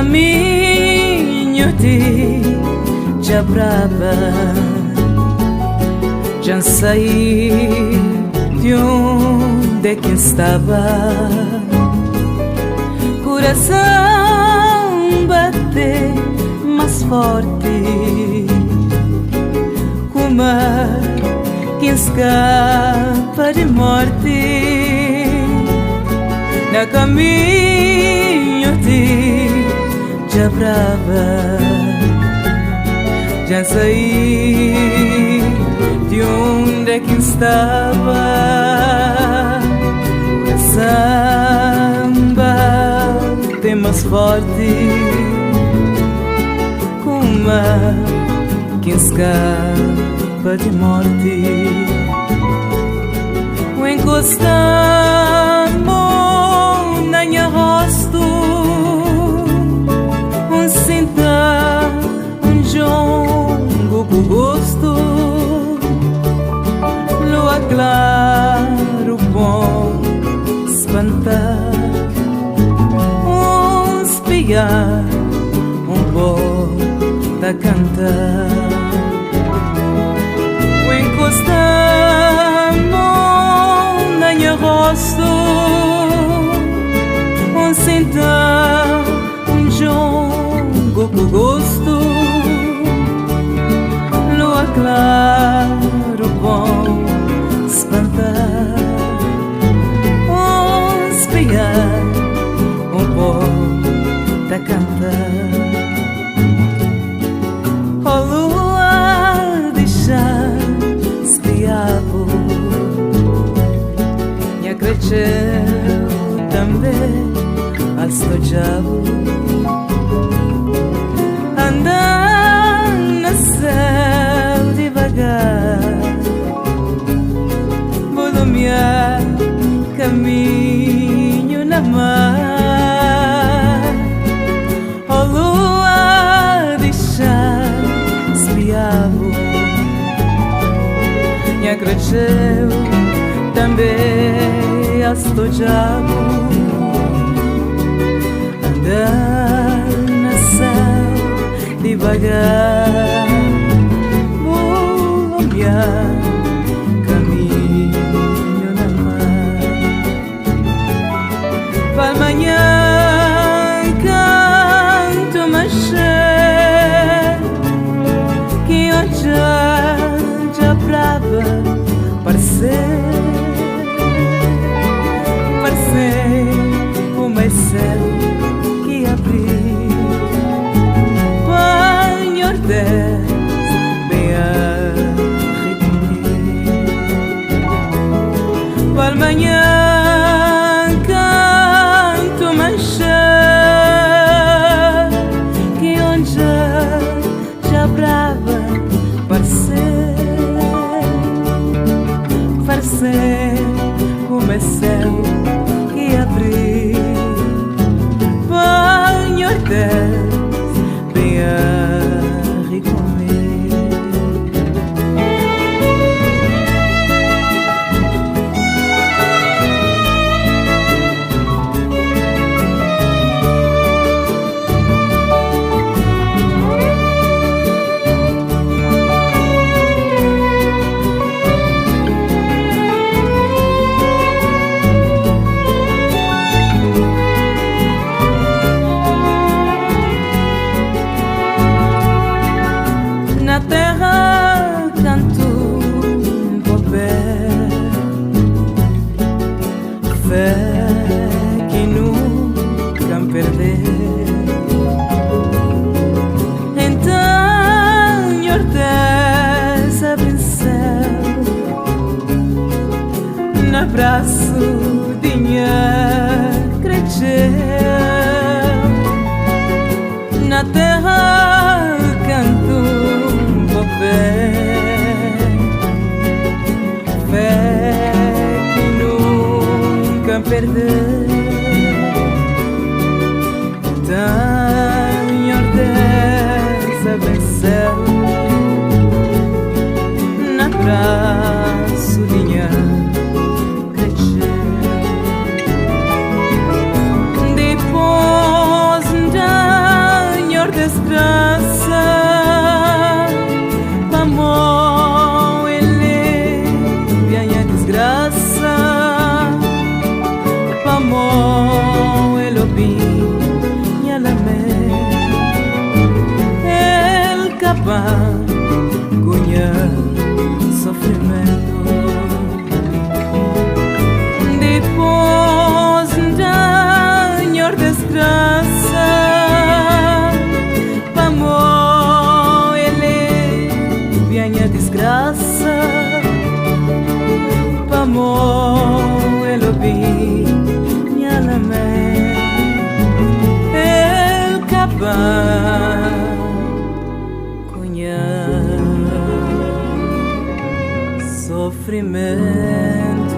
caminho de Jabraba, já saí de onde quem estava. Coração bate mais forte, como quem escapa de morte. Na caminho de Jabraba, já saí de onde quem estava. O samba tem mais forte, como quem escapa de morte. O encostamos na minha rosto, sinta jongo com gosto. Lua claro, bom espantar, espiar, bom da cantar. O encostamos na minha rosto, sinta jongo com gosto. Lua claro, bom espantar, espiar, pouco da cantar. Oh lua, deixa espiavo, minha cresceu também al sto diabo. Andando no céu devagar, volumear caminho na mar. Oh lua, deixa espiavo, minha cresceu também al sto diabo. Andando no céu devagar, volumear caminho na mar. Para amanhã canto mexer, que hoje já brava parecer como é céu que abrir. Banho bem a recolher. Para amanhã canto mexer, que onde já brava parecer como é céu que abrir. Banho bem a recomer. Na terra canto um papel, fé que nunca me perder. Então, horteza venceu, no abraço de minha cresceu. Na terra canto fé que nunca perder. Tenho horteza venceu, no abraço de minha cresceu. desgraça, amor, ele vem a desgraça, amor, ele bem, ela me, ele capaz, cunha, sofrimento. Depois da minha desgraça, amor, ele vem a desgraça, amor, ele bem, minha lame, ele capaz, cunha, sofrimento.